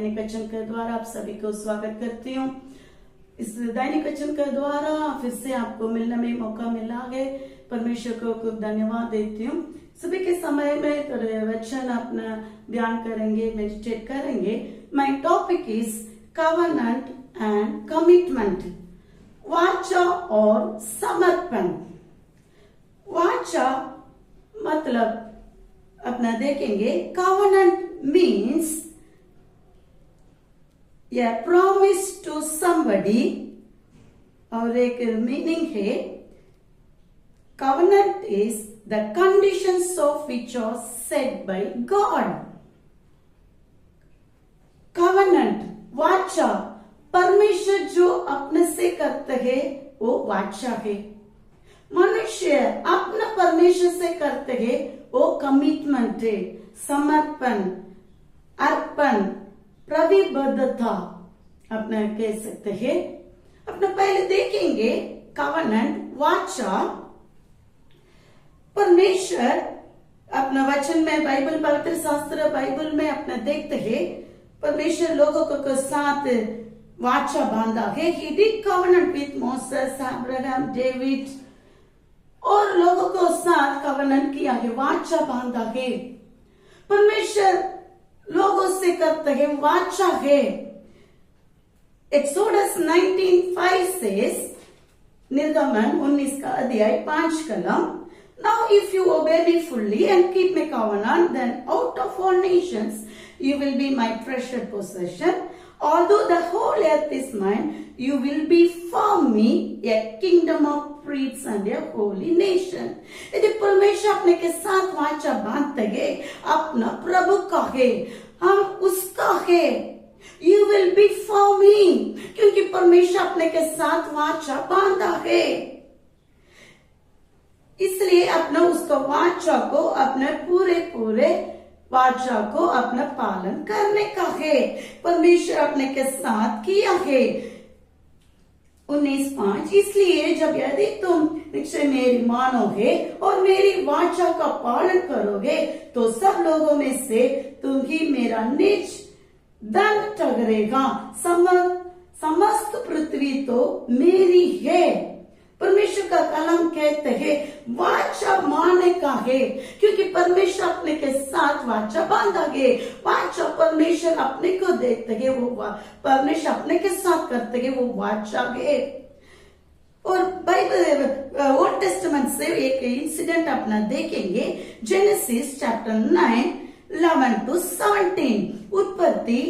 दैनिक वचन के द्वारा आप सभी को स्वागत करती हूँ। इस दैनिक वचन के द्वारा फिर से आपको मिलने में मौका मिला है। परमेश्वर को खूब धन्यवाद देती हूँ। सुबह के समय में थोड़े वचन अपना ध्यान करेंगे, मेडिटेट करेंगे। My topic is covenant and commitment, वाचा और समर्पण। वाचा मतलब अपना देखेंगे, कवेनेंट मीन्स या प्रॉमिस टू समबडी, और एक मीनिंग है covenant is the conditions of which are set by God. Covenant वाचा, परमेश्वर जो अपने से करते हैं वो वाचा है। मनुष्य अपना परमेश्वर से करते हैं वो कमिटमेंट है, समर्पण, अर्पण, प्रतिबद्धता अपना कह सकते हैं। अपना पहले देखेंगे कवेनेंट वाचा। परमेश्वर अपना वचन में बाइबल, पवित्र शास्त्र बाइबल में अपना देखते हैं परमेश्वर लोगों को साथ वाचा बांधा है। He did covenant with Moses, Abraham, David और लोगों को साथ कवेनेंट किया है, वाचा बांधा है। परमेश्वर लोगों से करते हैं वाचा है। एक्सोडस 19:5 says, निर्गमन 19 का अध्याय 5 कलम, Now if you obey me fully and keep my covenant, then out of all nations you will be my treasured possession. Although the whole earth is mine, you will be for me a kingdom of priests and a holy nation. यदि परमेश्वर अपने के साथ वाचा बांधते हैं, अपना प्रभु का है, हम उसका है। You will be for me, क्योंकि परमेश्वर अपने के साथ वाचा बांधा है। इसलिए अपना उसका वाचा को अपने पूरे वाचा को अपना पालन करने का है। परमेश्वर अपने के साथ किया है। 19:5, इसलिए जब यदि तुम निश्चय मेरी मानोगे और मेरी वाचा का पालन करोगे तो सब लोगों में से तुम ही मेरा निज धन ठहरेगा। समस्त पृथ्वी तो मेरी है। परमेश्वर का कलाम कहते हैं वाचा मानने का है, क्योंकि परमेश्वर अपने के साथ वाचा बांधा है। वाचा परमेश्वर अपने को देखते हैं, वो परमेश्वर अपने के साथ करते हैं, वो वाचा है। और बाइबल ओल्ड टेस्टामेंट से एक इंसिडेंट अपना देखेंगे। जेनेसिस चैप्टर 9 11 to 17, उत्पत्ति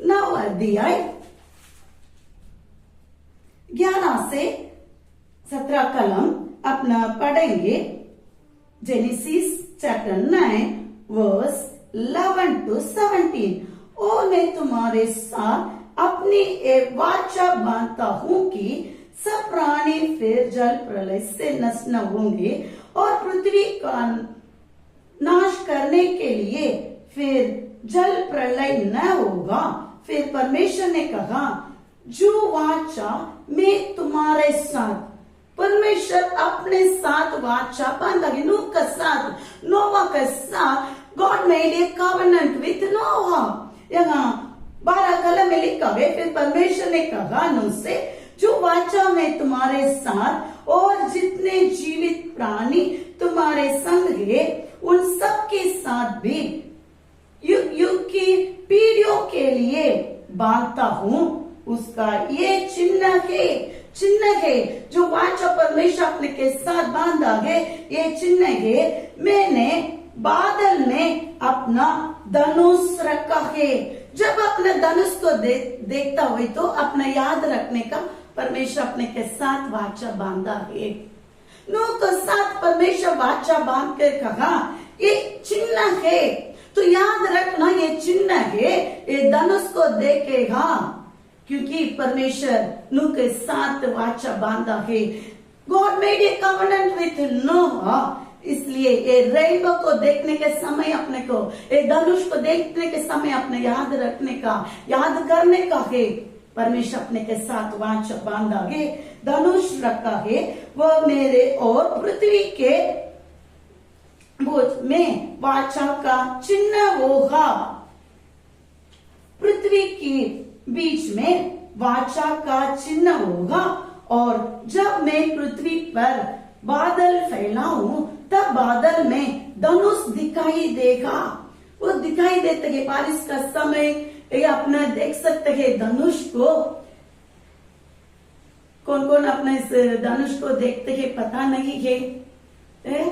9 अध्याय 11 से 17 कलम अपना पढ़ेंगे। Genesis chapter 9 verse 11 to 17। और मैं तुम्हारे साथ अपनी एक वाचा बांधता हूँ कि सब प्राणी फिर जल प्रलय से नष्ट न होंगे और पृथ्वी का नाश करने के लिए फिर जल प्रलय न होगा। फिर परमेश्वर ने कहा, जो वाचा मैं तुम्हारे साथ, परमेश्वर अपने साथ वाचा बांधा है। नूह का साथ, नोवा के साथ God made a covenant with Noah. यहाँ 12 कलम में लिखा है, फिर परमेश्वर ने कहा नूह से, जो वाचा मैं तुम्हारे साथ और जितने जीवित प्राणी तुम्हारे संग है उन सब के साथ भी युग युग की पीढ़ियों के लिए बांधता हूँ। उसका ये चिन्ह है जो वाचा परमेश्वर अपने के साथ बांधा है। ये चिन्ह है, मैंने बादल में अपना धनुष रखा है। जब अपने धनुष को देखता हुए तो अपना याद रखने का परमेश्वर अपने के साथ वाचा बांधा है। नूह के साथ परमेश्वर वाचा बांध कर कहा, ये चिन्ह है, तो याद रखना ये चिन्ह है। ये धनुष को देखेगा, क्योंकि परमेश्वर नूह के साथ वाचा बांधा है। God made a covenant with Noh. इसलिए ये रेनबो को देखने के समय अपने को, ये धनुष को देखने के समय अपने याद रखने का, याद करने का है। परमेश्वर अपने के साथ वाचा बांधा है, धनुष रखा है। वह मेरे और पृथ्वी के बोझ में वाचा का चिन्ह होगा। पृथ्वी के बीच में वाचा का चिन्ह होगा, और जब मैं पृथ्वी पर बादल फैलाऊं तब बादल में धनुष दिखाई देगा। वो दिखाई देते है बारिश का समय, ये अपना देख सकते हैं धनुष को। कौन कौन अपने इस धनुष को देखते हैं पता नहीं है,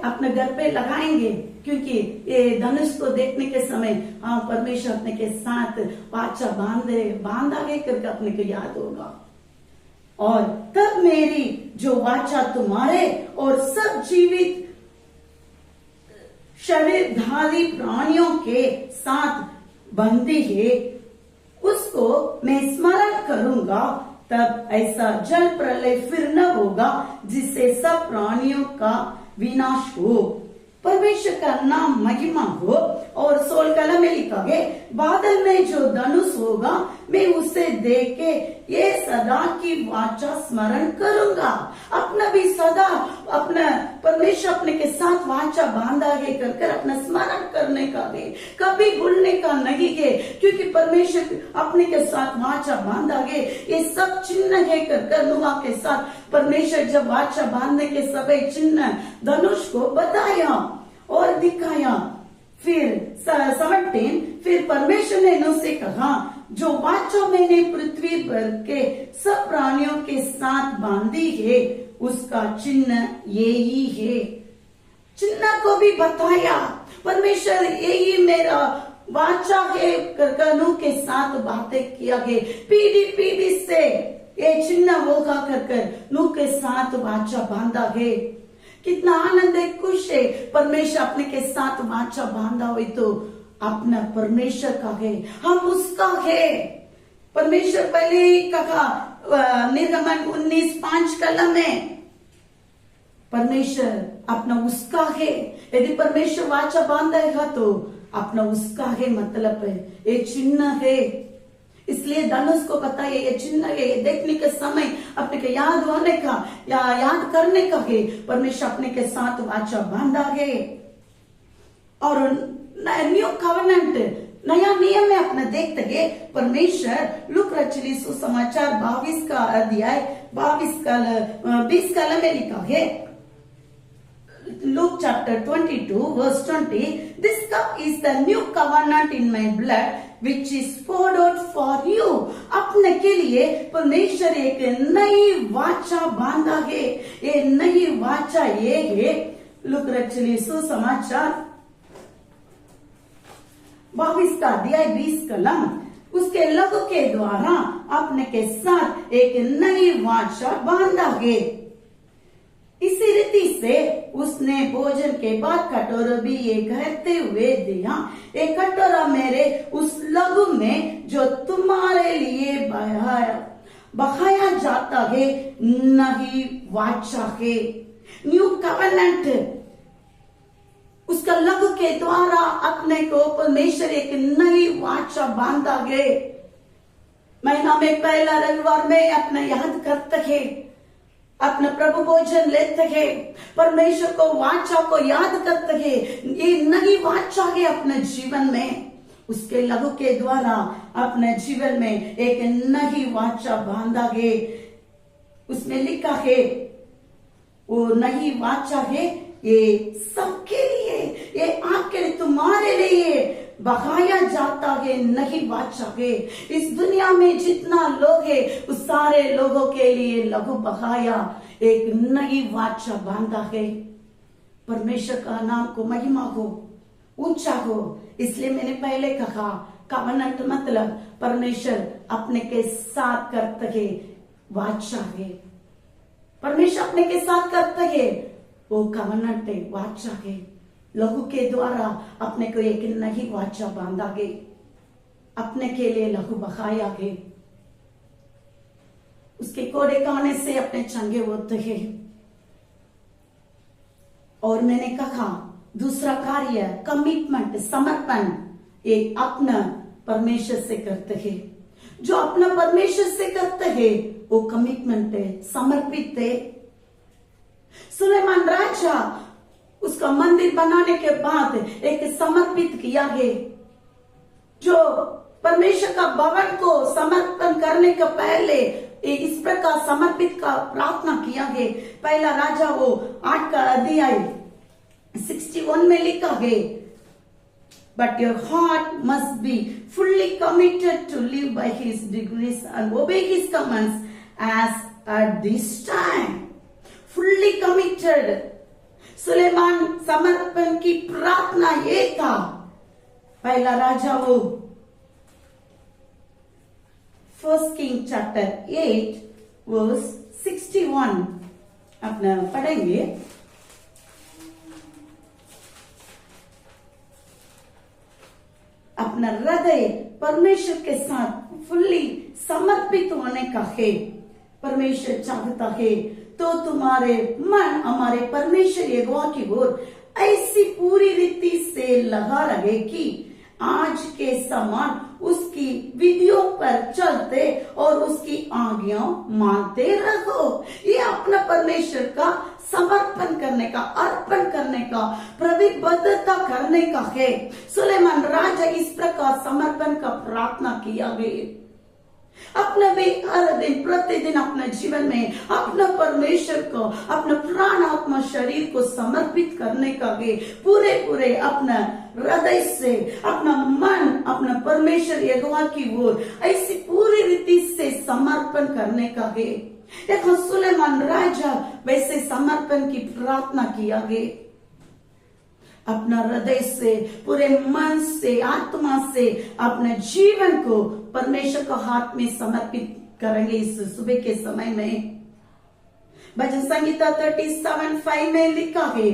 अपने घर पे लगाएंगे, क्योंकि ये धनुष को देखने के समय हाँ परमेश्वर अपने के साथ वाचा बांधा गए करके अपने को याद होगा। और तब मेरी जो वाचा तुम्हारे और सब जीवित शरीरधारी प्राणियों के साथ बंधी है, उसको मैं स्मरण करूंगा। तब ऐसा जल प्रलय फिर न होगा जिससे सब प्राणियों का विनाश हो। परमेश्वर का नाम महिमा हो। और 16 कलम में लिखा है, बादल में जो धनुष होगा मैं उसे देख के ये सदा की वाचा स्मरण करूंगा। अपना भी सदा अपना परमेश्वर अपने के साथ वाचा बांधा है कर अपना स्मरण करने का है, कभी भूलने का नहीं है, क्योंकि परमेश्वर अपने के साथ वाचा बांधा है। ये सब चिन्ह है कर नूह के साथ परमेश्वर जब वाचा बांधने के सभी चिन्ह धनुष को बताया और दिखाया। फिर 17 फिर परमेश्वर ने नूह से कहा, जो वाचा मैंने पृथ्वी पर के सब प्राणियों के साथ बांधी है उसका चिन्ह यही है। चिन्ह को भी बताया परमेश्वर, यही मेरा वाचा है कर नूह के साथ बातें किया है। पीढ़ी पीढ़ी से ये चिन्ह होगा कर नूह के साथ वाचा बांधा है। कितना आनंद है, खुश है, परमेश्वर अपने के साथ वाचा बांधा हुई तो अपना परमेश्वर का है, हम उसका है। परमेश्वर पहले ही कहा निर्गमन 19:5 कलम में, परमेश्वर अपना उसका है। यदि परमेश्वर वाचा बांधेगा तो अपना उसका है, मतलब है ये चिन्ह है। इसलिए धनुष को पता है ये चिन्ह है, ये देखने के समय अपने के याद होने का या याद करने का है, परमेश्वर अपने के साथ वाचा बांधा है। और न्यू कवनेंट नया नियम में अपना देखते हैं परमेश्वर लूक रचित सुसमाचार 22 का अध्याय 20 कलम में लिखा है। Luke chapter 22 verse 20, this cup is the new covenant in my blood which is poured out for you। अपने के लिए परमेश्वर एक नई वाचा बांधा है। ये नई वाचा ये है, लूक रचित सुसमाचार 22 का अध्याय 20 कलम, उसके लहू के द्वारा अपने के साथ एक नई वाचा बांधा है। इसी रीति से उसने भोजन के बाद कटोरा भी ये कहते हुए दिया, एक कटोरा मेरे उस लहू में जो तुम्हारे लिए बहाया जाता है नई वाचा है। न्यू कवनेंट, उसका लहू के द्वारा अपने को परमेश्वर एक नई वाचा बांधा है। महीना में पहला रविवार में अपना याद करते हैं, अपना प्रभु भोजन लेते हैं, परमेश्वर को वाचा को याद करते हैं। ये नई वाचा है अपने जीवन में, उसके लहू के द्वारा अपने जीवन में एक नई वाचा बांधा है। उसमें लिखा है वो नई वाचा है ये सबके लिए, ये आपके लिए तुम्हारे लिए बहाया जाता है नई वाचा है। इस दुनिया में जितना लोग है उस सारे लोगों के लिए लहू बहाया एक नई वाचा बांधा है। परमेश्वर का नाम को महिमा हो, ऊंचा हो। इसलिए मैंने पहले कहा कवनेंट मतलब परमेश्वर अपने के साथ करते है वाचा है। परमेश्वर अपने के साथ करते है वो कवनेंट है, वाचा है। लहू के द्वारा अपने को एक नई वाचा बांधा गए, अपने के लिए लहू बहाया गए। उसके कोड़े खाने से अपने चंगे होते हैं। और मैंने कहा दूसरा कार्य कमिटमेंट, समर्पण, एक अपना परमेश्वर से करते हैं। जो अपना परमेश्वर से करते हैं वो कमिटमेंट है, समर्पित है। सुलेमान राजा उसका मंदिर बनाने के बाद एक समर्पित किया है। जो परमेश्वर का भवन को समर्पण करने के पहले इस प्रकार समर्पित का प्रार्थना किया है। पहला राजा वो 8 का अध्याय 61 में लिखा है, but your heart must be fully committed to live by his decrees and obey his commands as at this time. Fully committed. Suleman समर्पण की प्रार्थना ये था। पहला राजा वो 1 King chapter 8 verse 61 अपना पढ़ेंगे। अपना हृदय परमेश्वर के साथ फुल्ली समर्पित होने का है। परमेश्वर चाहता है तो तुम्हारे मन हमारे परमेश्वर यहोवा की ओर ऐसी पूरी रीति से लगा रहे कि आज के समान उसकी विधियों पर चलते और उसकी आज्ञा मानते रहो। ये अपना परमेश्वर का समर्पण करने का, अर्पण करने का, प्रतिबद्धता करने का है। सुलेमान राजा इस प्रकार समर्पण का प्रार्थना किया गया। अपने भी हर दिन प्रतिदिन अपने जीवन में अपना परमेश्वर को, अपना प्राण आत्मा शरीर को समर्पित करने का है। पूरे पूरे अपना हृदय से, अपना मन, अपना परमेश्वर यहोवा की ओर ऐसी पूरी रीति से समर्पण करने का है। देखो सुलेमान राजा वैसे समर्पण की प्रार्थना किया गया। अपना हृदय से, पूरे मन से, आत्मा से अपने जीवन को परमेश्वर को हाथ में समर्पित करेंगे इस सुबह के समय में। भजन संगीता 37:5 में लिखा है,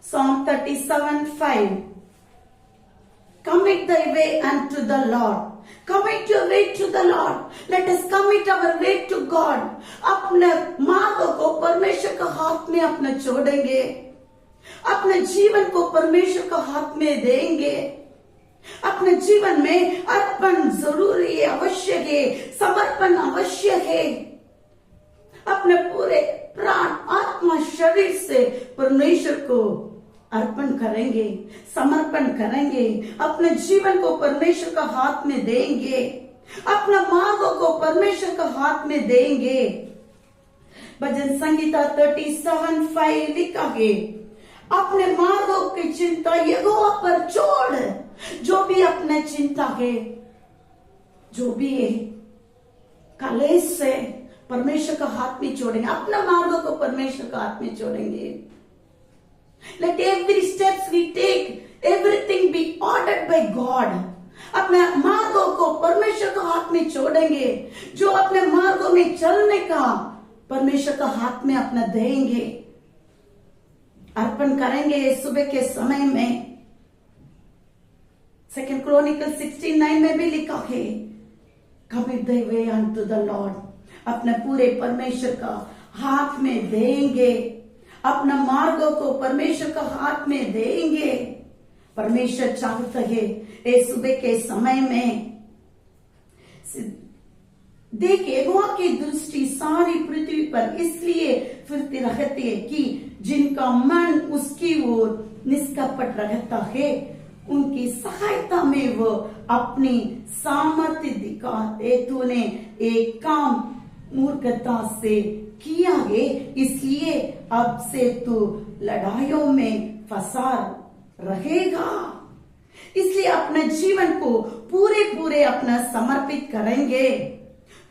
Psalm 37:5, commit thy way unto the Lord. Commit your way to the Lord. Let us commit our way to God. अपने मार्ग को परमेश्वर के हाथ में अपने छोड़ेंगे, अपने जीवन को परमेश्वर के हाथ में देंगे। अपने जीवन में अर्पण जरूरी है, आवश्यक है, समर्पण आवश्यक है। अपने पूरे प्राण आत्मा शरीर से परमेश्वर को अर्पण करेंगे, समर्पण करेंगे, अपने जीवन को परमेश्वर का हाथ में देंगे, अपना मार्ग को परमेश्वर का हाथ में देंगे। भजन संगीता 37:5 लिखा है, अपने मार्गों की चिंता यहोवा पर छोड़। जो भी अपने चिंता है, जो भी है, कलेश से परमेश्वर का हाथ में छोड़ेंगे, अपना मार्गों को परमेश्वर का हाथ में छोड़ेंगे। Let every steps we take, everything be ordered by God. अपने मार्गों को परमेश्वर का हाथ में छोड़ेंगे। जो अपने मार्गों में चलने का परमेश्वर का हाथ में अपना देंगे, अर्पण करेंगे सुबह के समय में। 2 Chronicles 16:9 में भी लिखा है, commit thy way unto the Lord. अपने पूरे परमेश्वर का हाथ में देंगे, अपना मार्गों को परमेश्वर का हाथ में देंगे। परमेश्वर चाहता है इस सुबह के समय में देखिए, यहोवा की दृष्टि सारी पृथ्वी पर इसलिए फिरती रहती है कि जिनका मन उसकी ओर निष्कपट रहता है, उनकी सहायता में वो अपनी सामर्थ्य दिखाते। तूने एक काम मूर्खता से किया है, इसलिए अब से तू लड़ाइयों में फंसा रहेगा। इसलिए अपने जीवन को पूरे पूरे अपना समर्पित करेंगे,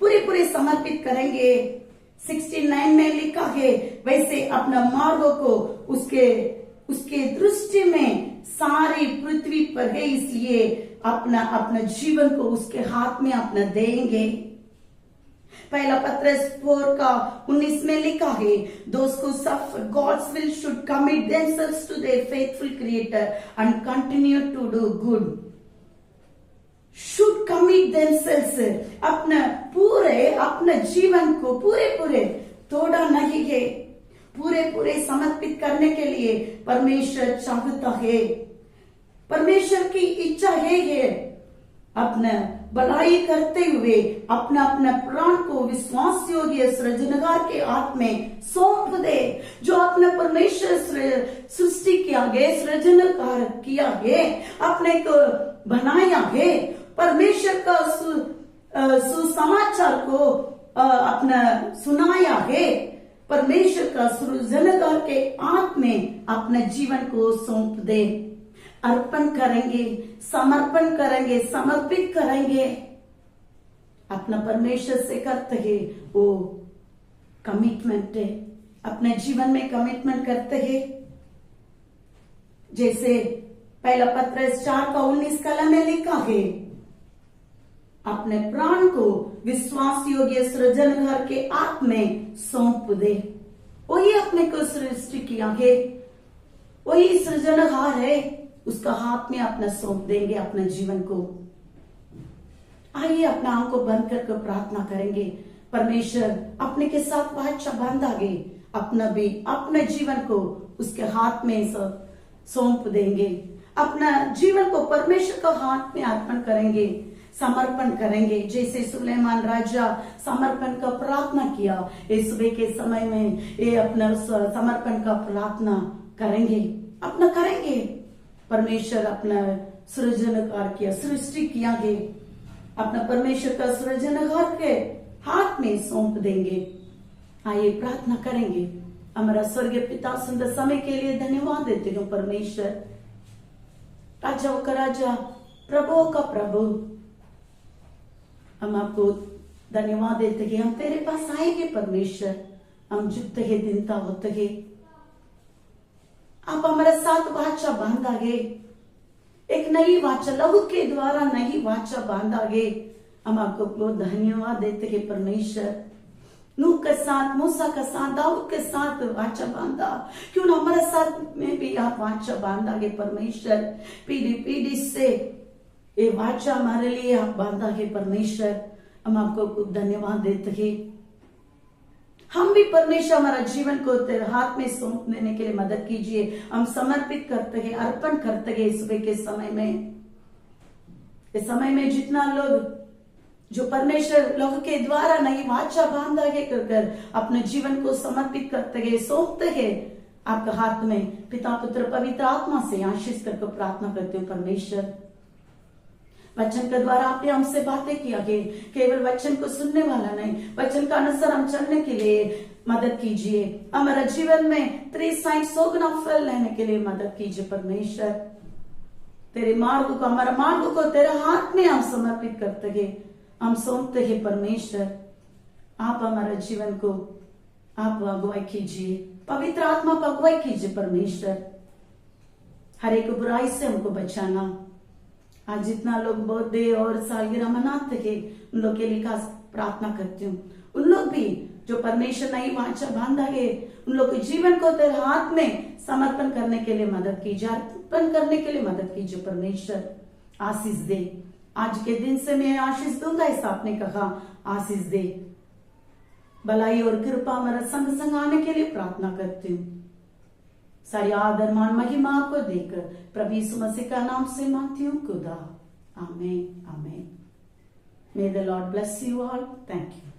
पूरे पूरे समर्पित करेंगे। 69 में लिखा है, वैसे अपना मार्गों को उसके दृष्टि में सारी पृथ्वी पर है, इसलिए अपना जीवन को उसके हाथ में अपना देंगे। पहला पत्रस 4:19 में लिखा है, those who suffer God's will should commit themselves to their faithful Creator and continue to do good. Should commit themselves, अपने जीवन को पूरे तोड़ा नहीं है, पूरे समर्पित करने के लिए परमेश्वर चाहता है। परमेश्वर की इच्छा है अपना भलाई करते हुए अपना प्राण को विश्वास योग्य सृजनहार के हाथ में सौंप दे। जो अपने परमेश्वर सृष्टि किया गया, सृजनहार किया गया, अपने को बनाया है, परमेश्वर का सुसमाचार को अपना सुनाया है। परमेश्वर का सृजनहार के हाथ में अपने जीवन को सौंप दे, अर्पण करेंगे, समर्पण करेंगे, समर्पित करेंगे। अपना परमेश्वर से करते हैं वो कमिटमेंट है, अपने जीवन में कमिटमेंट करते हैं। जैसे पहला पत्रस 4:19 में लिखा है, अपने प्राण को विश्वास योग्य सृजनहार के हाथ में सौंप दे। वही अपने को सृष्टि किया है, वही सृजनहार है, उसका हाथ में अपना सौंप देंगे अपने जीवन को। आइए अपना आंख को बंद करके प्रार्थना करेंगे। परमेश्वर अपने के साथ वाचा बांधागे, अपना भी अपने जीवन को उसके हाथ में सौंप देंगे। अपना जीवन को परमेश्वर का हाथ में अर्पण करेंगे, समर्पण करेंगे। जैसे सुलेमान राजा समर्पण का प्रार्थना किया, इस सुबह के समय में ये अपना समर्पण का प्रार्थना करेंगे, अपना करेंगे। परमेश्वर अपना सृजनहार किया, सृष्टि किया है, अपना परमेश्वर का सृजनहार के हाथ में सौंप देंगे। आइए प्रार्थना करेंगे। हमारा स्वर्गीय पिता, सुंदर समय के लिए धन्यवाद देते हूँ परमेश्वर। राजाओं का राजा, प्रभुओं का प्रभु, हम आपको धन्यवाद देते हैं। हम तेरे पास आएंगे परमेश्वर, हम झुकते हैं, दीनता होते हैं। आप हमारे साथ वाचा बांधागे, एक नई वाचा, लहू के द्वारा नई वाचा बांधागे। हम आपको बहुत धन्यवाद देते हैं परमेश्वर। नूह के साथ, मूसा के साथ, दाऊद के साथ वाचा बांधा, क्यों ना हमारे साथ में भी आप वाचा बांधागे परमेश्वर। पीढ़ी पीढ़ी से ये वाचा हमारे लिए आप बांधा है परमेश्वर। हम आपको धन्यवाद देते हैं। हम भी परमेश्वर हमारा जीवन को तेरे हाथ में सौंप देने के लिए मदद कीजिए। हम समर्पित करते हैं, अर्पण करते हैं। सुबह के समय में, इस समय में जितना लोग जो परमेश्वर लोगों के द्वारा नई वाचा बांधा है कर अपने जीवन को समर्पित करते हैं, सौंपते हैं आपका हाथ में, पिता पुत्र पवित्र आत्मा से आशीष करके प्रार्थना करते हो परमेश्वर। वचन के द्वारा आपने हमसे बातें किया है, केवल वचन को सुनने वाला नहीं, वचन का अनुसार हम चलने के लिए मदद कीजिए। हमारा जीवन में 360 गुना फल लेने के लिए मदद कीजिए परमेश्वर। तेरे मार्ग को, हमारा मार्ग को तेरे हाथ में हम समर्पित करते हैं, हम सौंपते हैं परमेश्वर। आप हमारे जीवन को आप अगुवाई कीजिए, पवित्र आत्मा पर अगुवाई कीजिए परमेश्वर। हर एक बुराई से हमको बचाना। आज जितना लोग बर्थडे और सालगिरह मनाते हैं, उन लोग के लिए खास प्रार्थना करती हूँ। उन लोग भी जो परमेश्वर नई वाचा बांधा है, उन लोग के जीवन को तेरे हाथ में समर्पण करने के लिए मदद कीजिए, अर्पण करने के लिए मदद कीजिए परमेश्वर। आशीष दे, आज के दिन से मैं आशीष दूंगा, ऐसा आपने कहा। आशीष दे, भलाई और कृपा हमारा संग संग आने के लिए प्रार्थना करती हूँ। सारी आदर मान महिमा आपको देकर प्रभु यीशु मसीह का नाम से मांगती हूँ खुदा। आमीन, आमीन। May the Lord bless you all. Thank you.